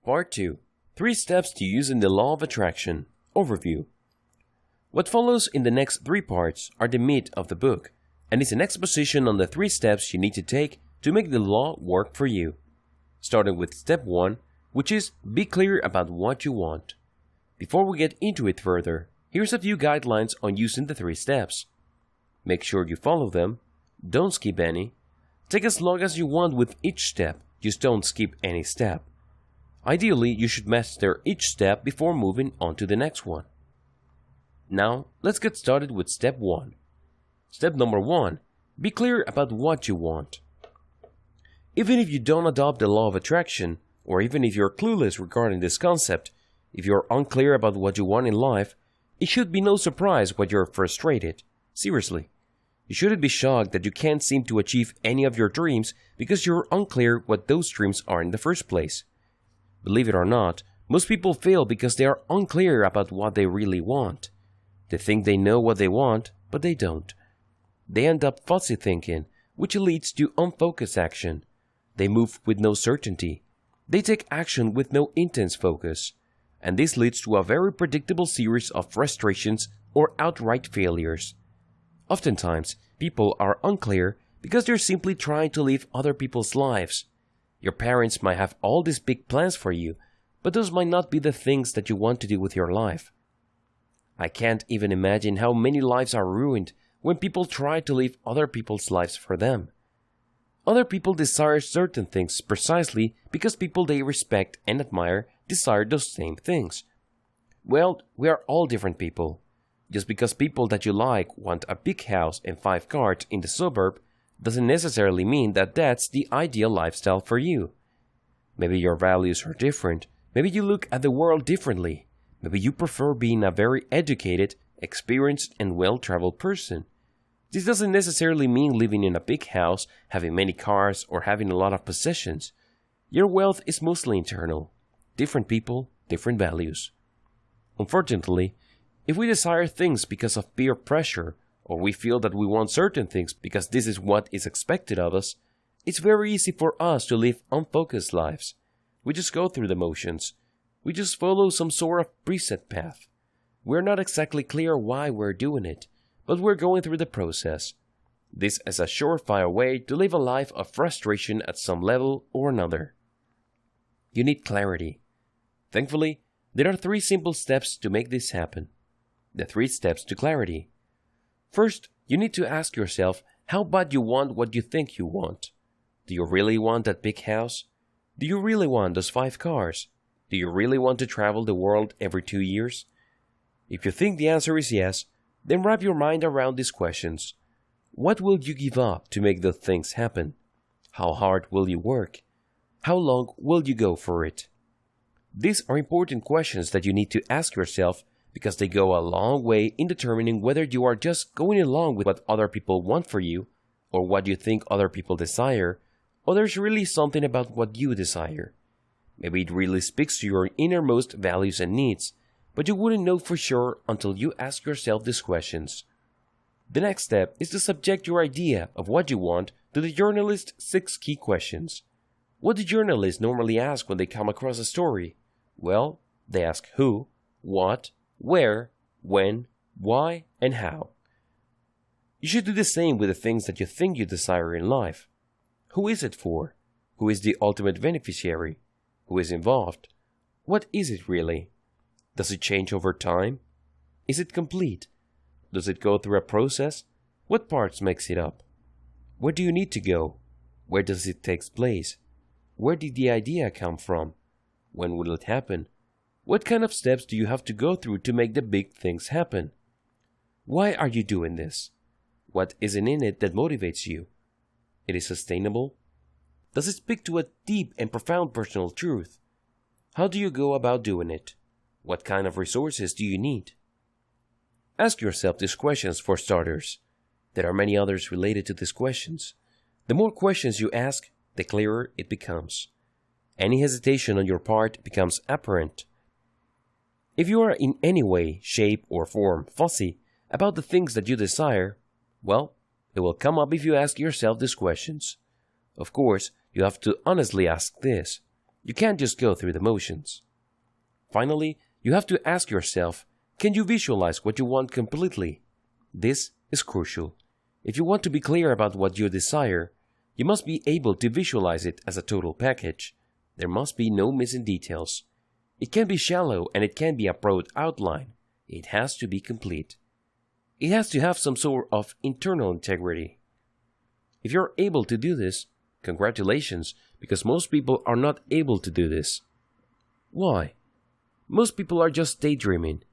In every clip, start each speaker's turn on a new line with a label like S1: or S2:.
S1: Part 2. 3 steps to using the law of attraction. Overview. What follows in the next 3 parts are the meat of the book, and is an exposition on the 3 steps you need to take to make the law work for you. Starting with step 1, which is be clear about what you want. Before we get into it further, here's a few guidelines on using the 3 steps. Make sure you follow them. Don't skip any. Take as long as you want with each step, just don't skip any step. Ideally, you should master each step before moving on to the next one. Now, let's get started with step 1. Step number 1. Be clear about what you want. Even if you don't adopt the law of attraction, or even if you're clueless regarding this concept, if you're unclear about what you want in life, it should be no surprise why you're frustrated. Seriously. You shouldn't be shocked that you can't seem to achieve any of your dreams because you're unclear what those dreams are in the first place. Believe it or not, most people fail because they are unclear about what they really want. They think they know what they want, but they don't. They end up fuzzy thinking, which leads to unfocused action. They move with no certainty. They take action with no intense focus. And this leads to a very predictable series of frustrations or outright failures. Oftentimes, people are unclear because they're simply trying to live other people's lives. Your parents might have all these big plans for you, but those might not be the things that you want to do with your life. I can't even imagine how many lives are ruined when people try to live other people's lives for them. Other people desire certain things precisely because people they respect and admire desire those same things. Well, we are all different people. Just because people that you like want a big house and 5 cars in the suburb doesn't necessarily mean that that's the ideal lifestyle for you. Maybe your values are different. Maybe you look at the world differently. Maybe you prefer being a very educated, experienced, and well-traveled person. This doesn't necessarily mean living in a big house, having many cars, or having a lot of possessions. Your wealth is mostly internal. Different people, different values. Unfortunately, if we desire things because of peer pressure, or we feel that we want certain things because this is what is expected of us, it's very easy for us to live unfocused lives. We just go through the motions. We just follow some sort of preset path. We're not exactly clear why we're doing it, but we're going through the process. This is a surefire way to live a life of frustration at some level or another. You need clarity. Thankfully, there are 3 simple steps to make this happen. The 3 steps to clarity. First, you need to ask yourself how bad you want what you think you want. Do you really want that big house? Do you really want those 5 cars? Do you really want to travel the world every 2 years? If you think the answer is yes, then wrap your mind around these questions. What will you give up to make those things happen? How hard will you work? How long will you go for it? These are important questions that you need to ask yourself because they go a long way in determining whether you are just going along with what other people want for you, or what you think other people desire, or there's really something about what you desire. Maybe it really speaks to your innermost values and needs, but you wouldn't know for sure until you ask yourself these questions. The next step is to subject your idea of what you want to the journalist's 6 key questions. What do journalists normally ask when they come across a story? Well, they ask who, what, where, when, why, and how. You should do the same with the things that you think you desire in life. Who is it for? Who is the ultimate beneficiary? Who is involved? What is it really? Does it change over time? Is it complete? Does it go through a process? What parts makes it up? Where do you need to go? Where does it take place? Where did the idea come from? When will it happen? What kind of steps do you have to go through to make the big things happen? Why are you doing this? What isn't in it that motivates you? It is sustainable? Does it speak to a deep and profound personal truth? How do you go about doing it? What kind of resources do you need? Ask yourself these questions for starters. There are many others related to these questions. The more questions you ask, the clearer it becomes. Any hesitation on your part becomes apparent. If you are in any way, shape, or form fussy about the things that you desire, well, it will come up if you ask yourself these questions. Of course, you have to honestly ask this. You can't just go through the motions. Finally, you have to ask yourself, can you visualize what you want completely? This is crucial. If you want to be clear about what you desire, you must be able to visualize it as a total package. There must be no missing details. It can be shallow and it can be a broad outline. It has to be complete. It has to have some sort of internal integrity. If you're able to do this, congratulations, because most people are not able to do this. Why? Most people are just daydreaming.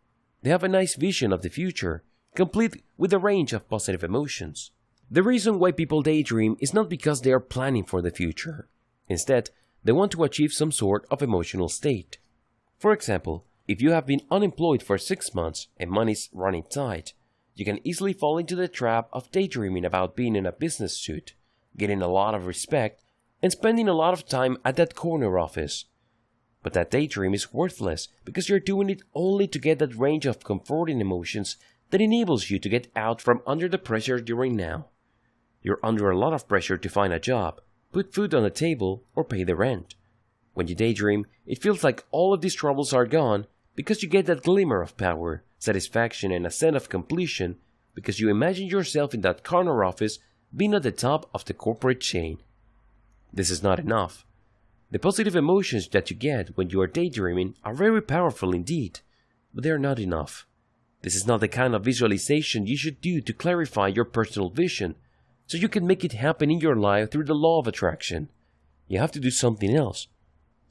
S1: They have a nice vision of the future, complete with a range of positive emotions. The reason why people daydream is not because they are planning for the future. Instead, they want to achieve some sort of emotional state. For example, if you have been unemployed for 6 months and money's running tight, you can easily fall into the trap of daydreaming about being in a business suit, getting a lot of respect, and spending a lot of time at that corner office. But that daydream is worthless because you're doing it only to get that range of comforting emotions that enables you to get out from under the pressure during now. You're under a lot of pressure to find a job, put food on the table, or pay the rent. When you daydream, it feels like all of these troubles are gone because you get that glimmer of power, satisfaction, and a sense of completion because you imagine yourself in that corner office being at the top of the corporate chain. This is not enough. The positive emotions that you get when you are daydreaming are very powerful indeed, but they are not enough. This is not the kind of visualization you should do to clarify your personal vision, so you can make it happen in your life through the law of attraction. You have to do something else.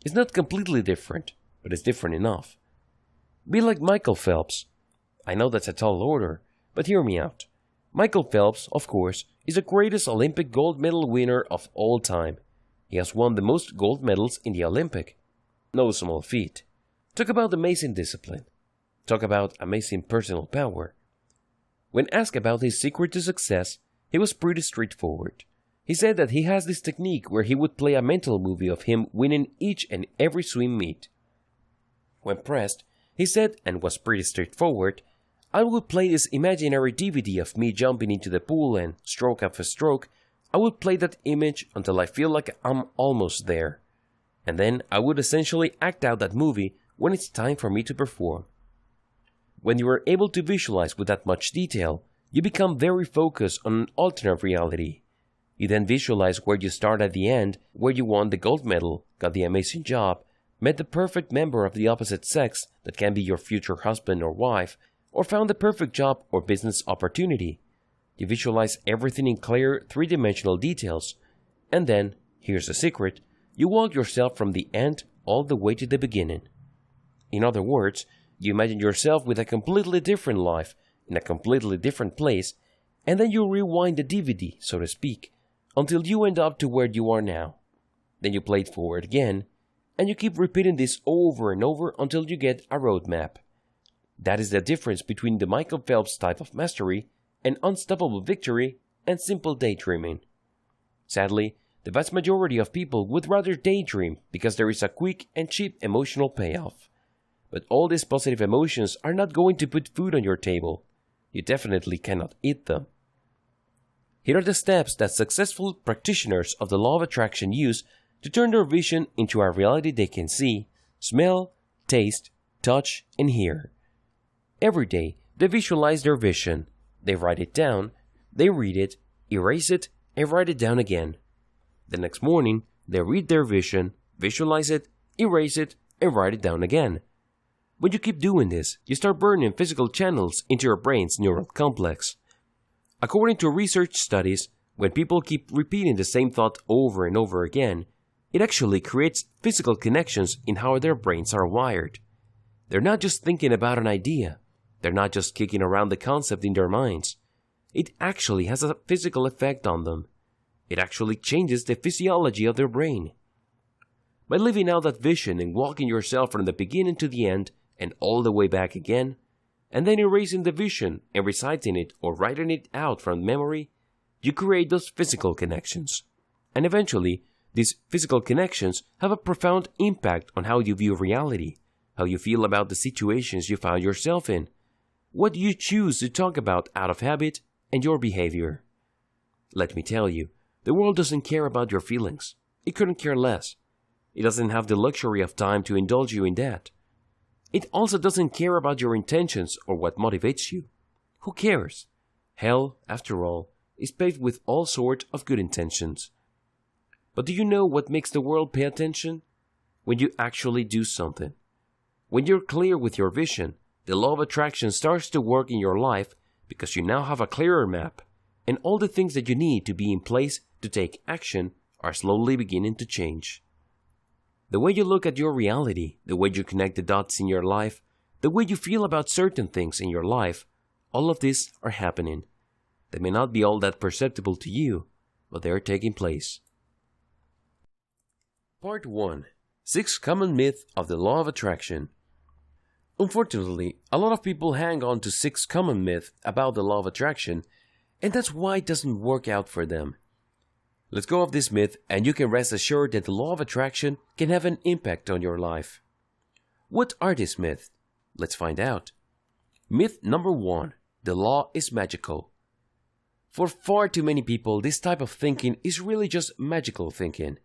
S1: It's not completely different, but it's different enough. Be like Michael Phelps. I know that's a tall order, but hear me out. Michael Phelps, of course, is the greatest Olympic gold medal winner of all time. He has won the most gold medals in the Olympic. No small feat. Talk about amazing discipline. Talk about amazing personal power. When asked about his secret to success, he was pretty straightforward. He said that he has this technique where he would play a mental movie of him winning each and every swim meet. When pressed, he said, and was pretty straightforward, I would play this imaginary DVD of me jumping into the pool and, stroke after stroke, I would play that image until I feel like I'm almost there. And then I would essentially act out that movie when it's time for me to perform. When you are able to visualize with that much detail, you become very focused on an alternate reality. You then visualize where you start at the end, where you won the gold medal, got the amazing job, met the perfect member of the opposite sex that can be your future husband or wife, or found the perfect job or business opportunity. You visualize everything in clear, three-dimensional details, and then, here's the secret, you walk yourself from the end all the way to the beginning. In other words, you imagine yourself with a completely different life, in a completely different place, and then you rewind the DVD, so to speak, until you end up to where you are now. Then you play it forward again, and you keep repeating this over and over until you get a roadmap. That is the difference between the Michael Phelps type of mastery and unstoppable victory and simple daydreaming. Sadly, the vast majority of people would rather daydream because there is a quick and cheap emotional payoff. But all these positive emotions are not going to put food on your table. You definitely cannot eat them. Here are the steps that successful practitioners of the law of attraction use to turn their vision into a reality they can see, smell, taste, touch, and hear. Every day, they visualize their vision. They write it down, they read it, erase it, and write it down again. The next morning, they read their vision, visualize it, erase it, and write it down again. When you keep doing this, you start burning physical channels into your brain's neural complex. According to research studies, when people keep repeating the same thought over and over again, it actually creates physical connections in how their brains are wired. They're not just thinking about an idea. They're not just kicking around the concept in their minds. It actually has a physical effect on them. It actually changes the physiology of their brain. By living out that vision and walking yourself from the beginning to the end and all the way back again, and then erasing the vision and reciting it or writing it out from memory, you create those physical connections. And eventually, these physical connections have a profound impact on how you view reality, how you feel about the situations you found yourself in, what you choose to talk about out of habit, and your behavior. Let me tell you, the world doesn't care about your feelings. It couldn't care less. It doesn't have the luxury of time to indulge you in that. It also doesn't care about your intentions or what motivates you. Who cares? Hell, after all, is paved with all sorts of good intentions. But do you know what makes the world pay attention? When you actually do something. When you're clear with your vision, the law of attraction starts to work in your life because you now have a clearer map, and all the things that you need to be in place to take action are slowly beginning to change. The way you look at your reality, the way you connect the dots in your life, the way you feel about certain things in your life, all of these are happening. They may not be all that perceptible to you, but they are taking place. Part 1. 6 Common Myths of the Law of Attraction. Unfortunately, a lot of people hang on to 6 common myths about the law of attraction, and that's why it doesn't work out for them. Let's go off this myth, and you can rest assured that the law of attraction can have an impact on your life. What are these myths? Let's find out. Myth number 1. The law is magical. For far too many people, this type of thinking is really just magical thinking.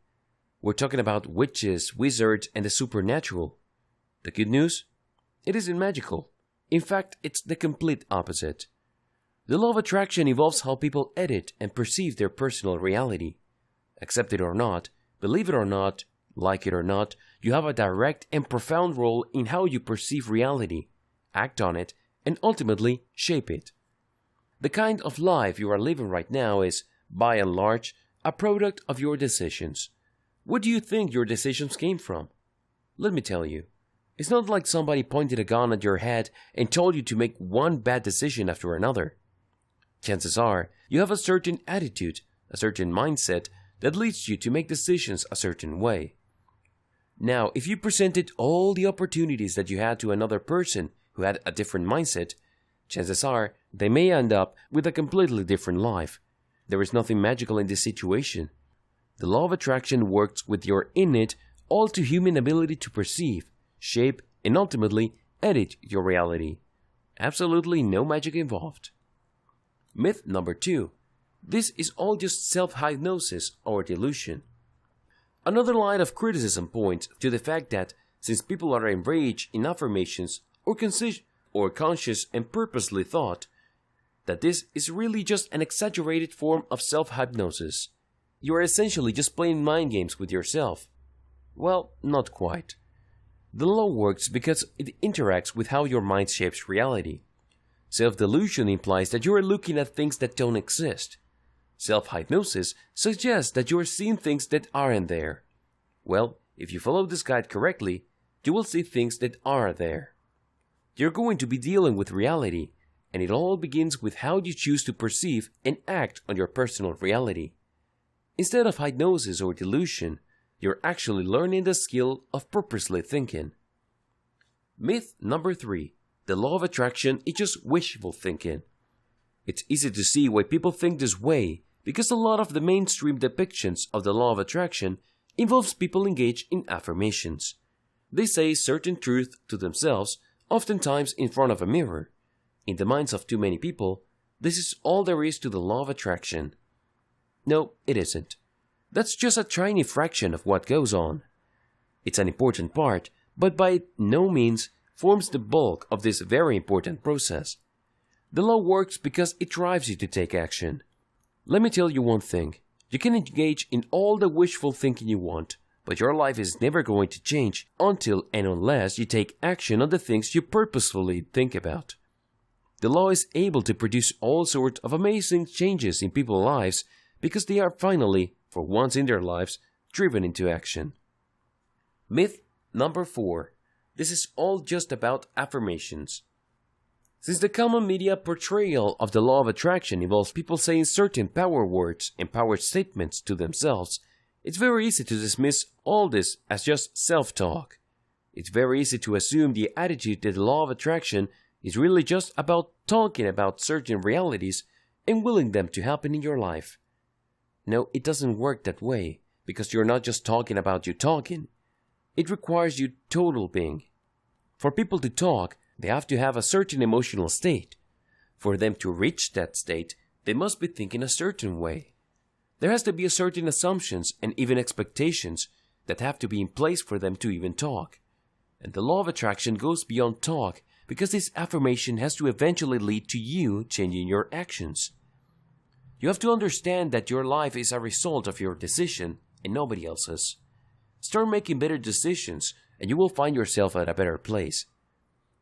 S1: We're talking about witches, wizards, and the supernatural. The good news? It isn't magical. In fact, it's the complete opposite. The law of attraction involves how people edit and perceive their personal reality. Accept it or not, believe it or not, like it or not, you have a direct and profound role in how you perceive reality, act on it, and ultimately shape it. The kind of life you are living right now is, by and large, a product of your decisions. Where do you think your decisions came from? Let me tell you. It's not like somebody pointed a gun at your head and told you to make one bad decision after another. Chances are, you have a certain attitude, a certain mindset that leads you to make decisions a certain way. Now, if you presented all the opportunities that you had to another person who had a different mindset, chances are they may end up with a completely different life. There is nothing magical in this situation. The law of attraction works with your innate, all-too-human ability to perceive, shape, and ultimately edit your reality. Absolutely no magic involved. Myth number 2. This is all just self-hypnosis or delusion. Another line of criticism points to the fact that since people are enraged in affirmations or conscious and purposely thought, that this is really just an exaggerated form of self-hypnosis. You are essentially just playing mind games with yourself. Well, not quite. The law works because it interacts with how your mind shapes reality. Self-delusion implies that you are looking at things that don't exist. Self-hypnosis suggests that you are seeing things that aren't there. Well, if you follow this guide correctly, you will see things that are there. You're going to be dealing with reality, and it all begins with how you choose to perceive and act on your personal reality. Instead of hypnosis or delusion, you're actually learning the skill of purposely thinking. Myth number 3. The law of attraction is just wishful thinking. It's easy to see why people think this way because a lot of the mainstream depictions of the law of attraction involves people engaged in affirmations. They say certain truth to themselves, oftentimes in front of a mirror. In the minds of too many people, this is all there is to the law of attraction. No, it isn't. That's just a tiny fraction of what goes on. It's an important part, but by no means forms the bulk of this very important process. The law works because it drives you to take action. Let me tell you one thing. You can engage in all the wishful thinking you want, but your life is never going to change until and unless you take action on the things you purposefully think about. The law is able to produce all sorts of amazing changes in people's lives because they are finally, for once in their lives, driven into action. Myth number 4. This is all just about affirmations. Since the common media portrayal of the law of attraction involves people saying certain power words and power statements to themselves, it's very easy to dismiss all this as just self-talk. It's very easy to assume the attitude that the law of attraction is really just about talking about certain realities and willing them to happen in your life. No, it doesn't work that way, because you're not just talking about you talking. It requires you total being. For people to talk, they have to have a certain emotional state. For them to reach that state, they must be thinking a certain way. There has to be a certain assumptions and even expectations, that have to be in place for them to even talk. And the law of attraction goes beyond talk because this affirmation has to eventually lead to you changing your actions. You have to understand that your life is a result of your decision and nobody else's. Start making better decisions and you will find yourself at a better place.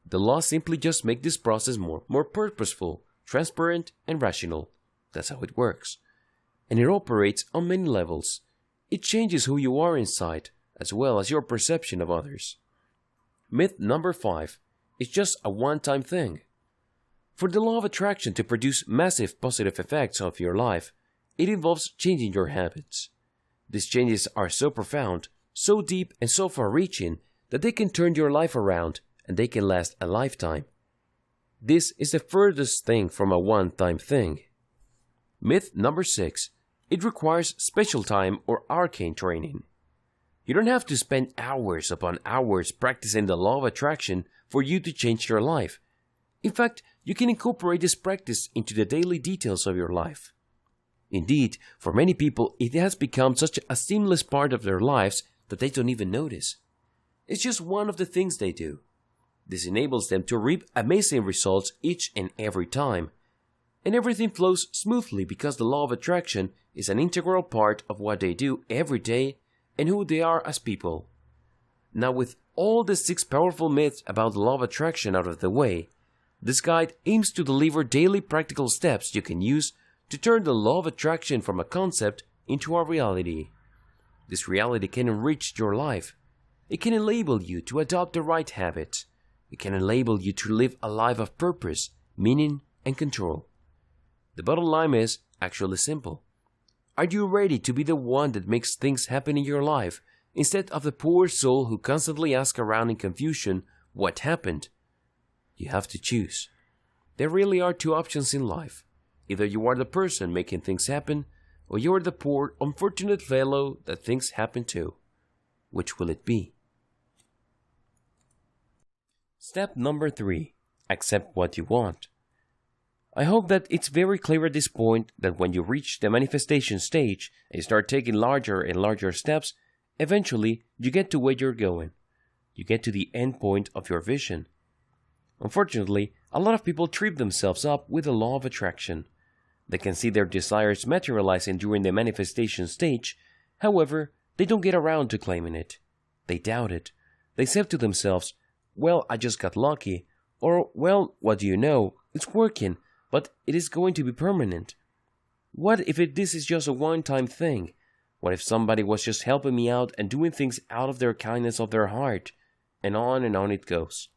S1: The law simply just make this process more purposeful, transparent, and rational. That's how it works. And it operates on many levels. It changes who you are inside, as well as your perception of others. Myth number 5. It's just a one-time thing. For the law of attraction to produce massive positive effects of your life, it involves changing your habits. These changes are so profound, so deep, and so far-reaching that they can turn your life around and they can last a lifetime. This is the furthest thing from a one-time thing. Myth number 6. It requires special time or arcane training. You don't have to spend hours upon hours practicing the law of attraction for you to change your life. In fact, you can incorporate this practice into the daily details of your life. Indeed, for many people, it has become such a seamless part of their lives that they don't even notice. It's just one of the things they do. This enables them to reap amazing results each and every time. And everything flows smoothly because the law of attraction is an integral part of what they do every day and who they are as people. Now, with all the 6 powerful myths about the law of attraction out of the way, this guide aims to deliver daily practical steps you can use to turn the law of attraction from a concept into a reality. This reality can enrich your life. It can enable you to adopt the right habits. It can enable you to live a life of purpose, meaning, and control. The bottom line is actually simple. Are you ready to be the one that makes things happen in your life, instead of the poor soul who constantly asks around in confusion what happened? You have to choose. There really are 2 options in life. Either you are the person making things happen, or you are the poor, unfortunate fellow that things happen to. Which will it be? Step number 3. Accept what you want. I hope that it's very clear at this point that when you reach the manifestation stage and you start taking larger and larger steps, eventually you get to where you're going. You get to the end point of your vision. Unfortunately, a lot of people trip themselves up with the law of attraction. They can see their desires materializing during the manifestation stage, however, they don't get around to claiming it. They doubt it. They say to themselves, well, I just got lucky, or, well, what do you know, it's working, but it is going to be permanent. What if this is just a one-time thing? What if somebody was just helping me out and doing things out of their kindness of their heart? And on it goes.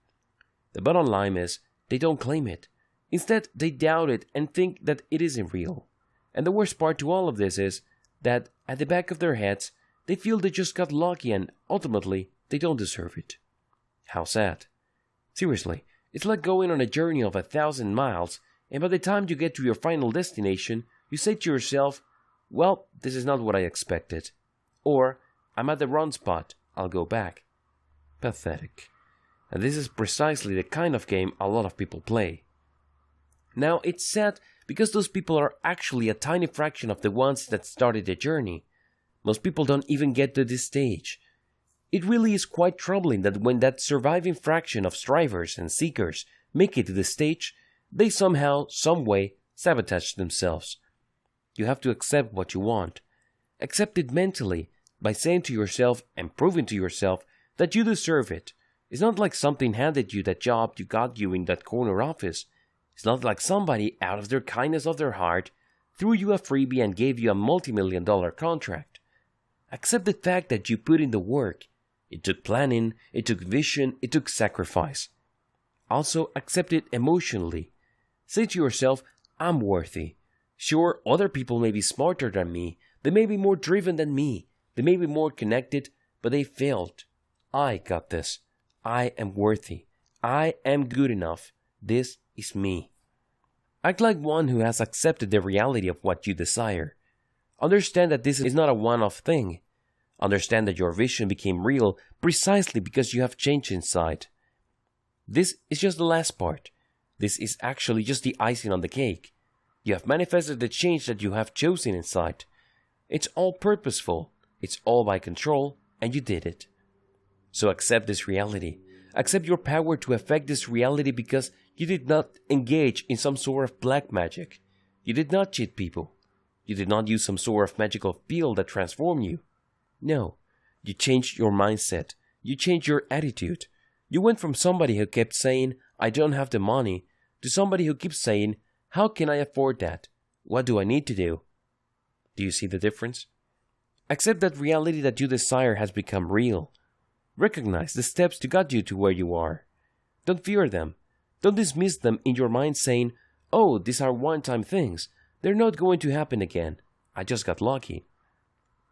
S1: The bottom line is, they don't claim it. Instead, they doubt it and think that it isn't real. And the worst part to all of this is that at the back of their heads, they feel they just got lucky and ultimately, they don't deserve it. How sad. Seriously, it's like going on a journey of 1,000 miles, and by the time you get to your final destination, you say to yourself, well, this is not what I expected. Or, I'm at the wrong spot, I'll go back. Pathetic. And this is precisely the kind of game a lot of people play. Now, it's sad because those people are actually a tiny fraction of the ones that started the journey. Most people don't even get to this stage. It really is quite troubling that when that surviving fraction of strivers and seekers make it to this stage, they somehow, some way, sabotage themselves. You have to accept what you want. Accept it mentally by saying to yourself and proving to yourself that you deserve it. It's not like something handed you that job you got you in that corner office. It's not like somebody, out of their kindness of their heart, threw you a freebie and gave you a multi-million-dollar contract. Accept the fact that you put in the work. It took planning, it took vision, it took sacrifice. Also, accept it emotionally. Say to yourself, I'm worthy. Sure, other people may be smarter than me, they may be more driven than me, they may be more connected, but they failed. I got this. I am worthy. I am good enough. This is me. Act like one who has accepted the reality of what you desire. Understand that this is not a one-off thing. Understand that your vision became real precisely because you have changed inside. This is just the last part. This is actually just the icing on the cake. You have manifested the change that you have chosen inside. It's all purposeful. It's all by control and you did it. So accept this reality. Accept your power to affect this reality because you did not engage in some sort of black magic. You did not cheat people. You did not use some sort of magical pill that transformed you. No, you changed your mindset. You changed your attitude. You went from somebody who kept saying, I don't have the money, to somebody who keeps saying, how can I afford that? What do I need to do? Do you see the difference? Accept that reality that you desire has become real. Recognize the steps to get you to where you are. Don't fear them. Don't dismiss them in your mind saying, oh, these are one-time things. They're not going to happen again. I just got lucky.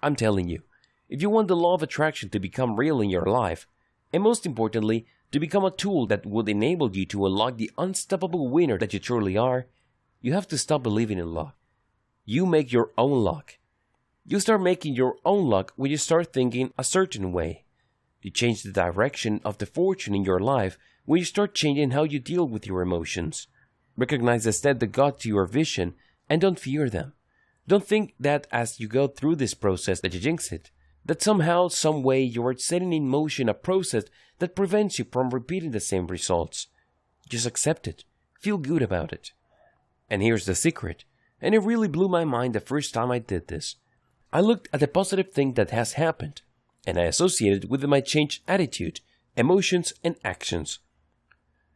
S1: I'm telling you, if you want the law of attraction to become real in your life, and most importantly, to become a tool that would enable you to unlock the unstoppable winner that you truly are, you have to stop believing in luck. You make your own luck. You start making your own luck when you start thinking a certain way. You change the direction of the fortune in your life when you start changing how you deal with your emotions. Recognize the step that got to your vision and don't fear them. Don't think that as you go through this process that you jinx it, that somehow, some way you are setting in motion a process that prevents you from repeating the same results. Just accept it. Feel good about it. And here's the secret, and it really blew my mind the first time I did this. I looked at the positive thing that has happened, and I associated with my changed attitude, emotions, and actions.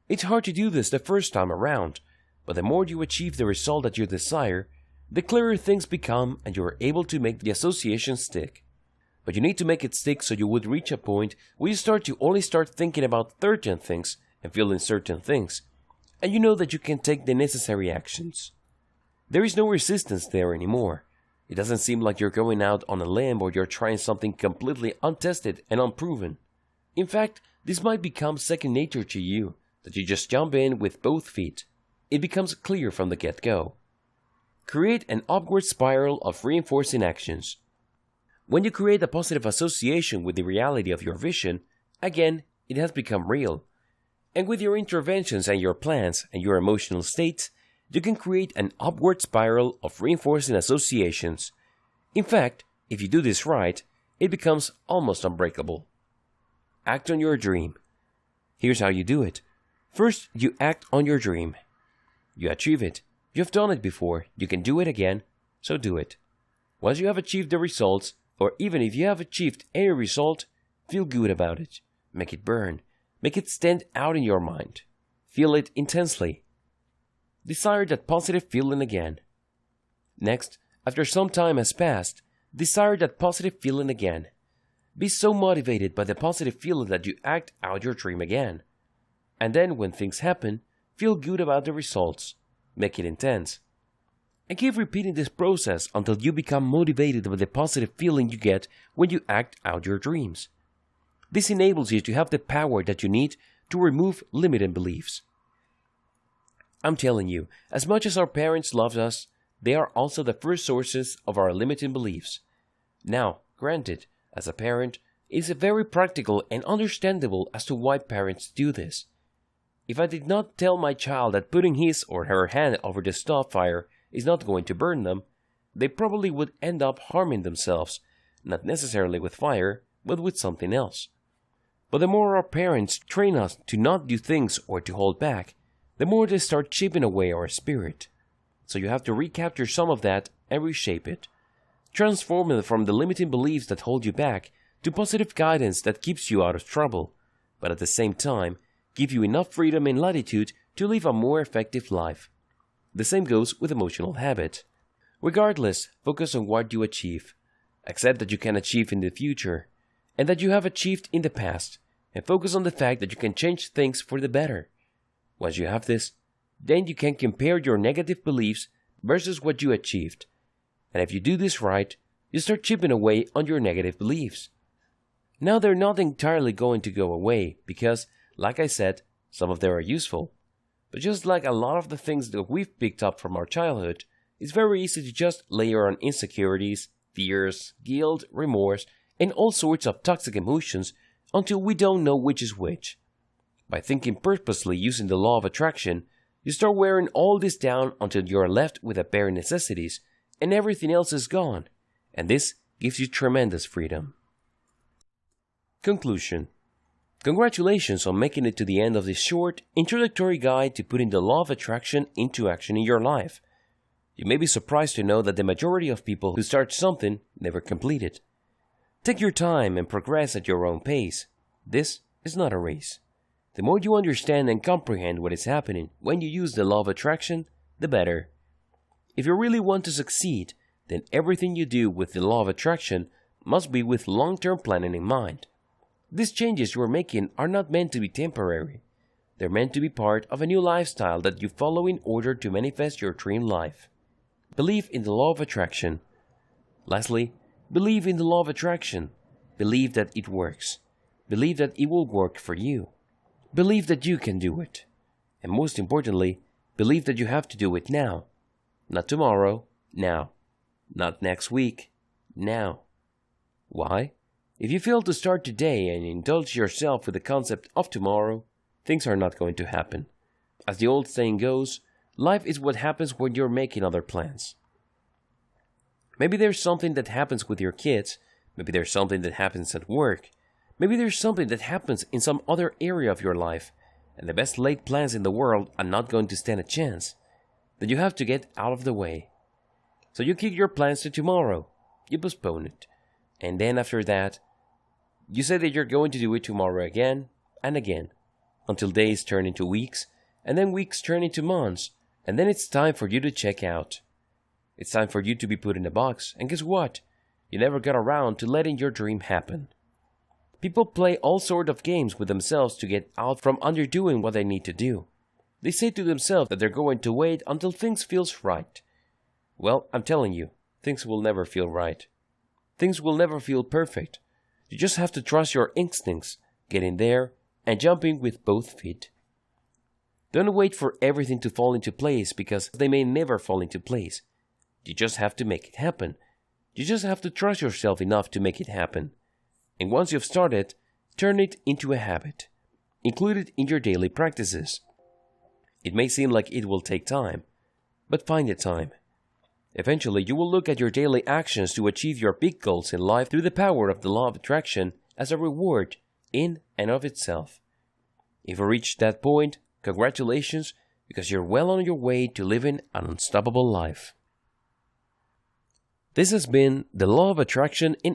S1: It's hard to do this the first time around, but the more you achieve the result that you desire, the clearer things become and you are able to make the association stick. But you need to make it stick so you would reach a point where you start to only start thinking about certain things and feeling certain things, and you know that you can take the necessary actions. There is no resistance there anymore. It doesn't seem like you're going out on a limb or you're trying something completely untested and unproven. In fact, this might become second nature to you, that you just jump in with both feet. It becomes clear from the get-go. Create an upward spiral of reinforcing actions. When you create a positive association with the reality of your vision, again, it has become real. And with your interventions and your plans and your emotional states, you can create an upward spiral of reinforcing associations. In fact, if you do this right, it becomes almost unbreakable. Act on your dream. Here's how you do it. First, you act on your dream. You achieve it. You've done it before. You can do it again, so do it. Once you have achieved the results, or even if you have achieved any result, feel good about it. Make it burn. Make it stand out in your mind. Feel it intensely. Desire that positive feeling again. Next, after some time has passed, desire that positive feeling again. Be so motivated by the positive feeling that you act out your dream again. And then when things happen, feel good about the results. Make it intense. And keep repeating this process until you become motivated by the positive feeling you get when you act out your dreams. This enables you to have the power that you need to remove limiting beliefs. I'm telling you, as much as our parents loved us, they are also the first sources of our limiting beliefs. Now, granted, as a parent, it is very practical and understandable as to why parents do this. If I did not tell my child that putting his or her hand over the stove fire is not going to burn them, they probably would end up harming themselves, not necessarily with fire, but with something else. But the more our parents train us to not do things or to hold back, the more they start chipping away our spirit. So you have to recapture some of that and reshape it. Transform it from the limiting beliefs that hold you back to positive guidance that keeps you out of trouble, but at the same time, give you enough freedom and latitude to live a more effective life. The same goes with emotional habit. Regardless, focus on what you achieve. Accept that you can achieve in the future, and that you have achieved in the past, and focus on the fact that you can change things for the better. Once you have this, then you can compare your negative beliefs versus what you achieved. And if you do this right, you start chipping away on your negative beliefs. Now they're not entirely going to go away because, like I said, some of them are useful. But just like a lot of the things that we've picked up from our childhood, it's very easy to just layer on insecurities, fears, guilt, remorse, and all sorts of toxic emotions until we don't know which is which. By thinking purposely using the law of attraction, you start wearing all this down until you are left with the bare necessities and everything else is gone, and this gives you tremendous freedom. Conclusion. Congratulations on making it to the end of this short, introductory guide to putting the law of attraction into action in your life. You may be surprised to know that the majority of people who start something never complete it. Take your time and progress at your own pace. This is not a race. The more you understand and comprehend what is happening when you use the law of attraction, the better. If you really want to succeed, then everything you do with the law of attraction must be with long-term planning in mind. These changes you are making are not meant to be temporary. They're meant to be part of a new lifestyle that you follow in order to manifest your dream life. Believe in the law of attraction. Lastly, believe in the law of attraction. Believe that it works. Believe that it will work for you. Believe that you can do it. And most importantly, believe that you have to do it now. Not tomorrow, now. Not next week, now. Why? If you fail to start today and indulge yourself with the concept of tomorrow, things are not going to happen. As the old saying goes, life is what happens when you're making other plans. Maybe there's something that happens with your kids, maybe there's something that happens at work, maybe there's something that happens in some other area of your life, and the best laid plans in the world are not going to stand a chance. Then you have to get out of the way. So you kick your plans to tomorrow, you postpone it, and then after that, you say that you're going to do it tomorrow again and again, until days turn into weeks, and then weeks turn into months, and then it's time for you to check out. It's time for you to be put in a box, and guess what? You never got around to letting your dream happen. People play all sorts of games with themselves to get out from underdoing what they need to do. They say to themselves that they're going to wait until things feels right. Well, I'm telling you, things will never feel right. Things will never feel perfect. You just have to trust your instincts, get in there, and jump in with both feet. Don't wait for everything to fall into place because they may never fall into place. You just have to make it happen. You just have to trust yourself enough to make it happen. And once you've started, turn it into a habit. Include it in your daily practices. It may seem like it will take time, but find the time. Eventually, you will look at your daily actions to achieve your big goals in life through the power of the law of attraction as a reward in and of itself. If you reach that point, congratulations, because you're well on your way to living an unstoppable life. This has been the Law of Attraction in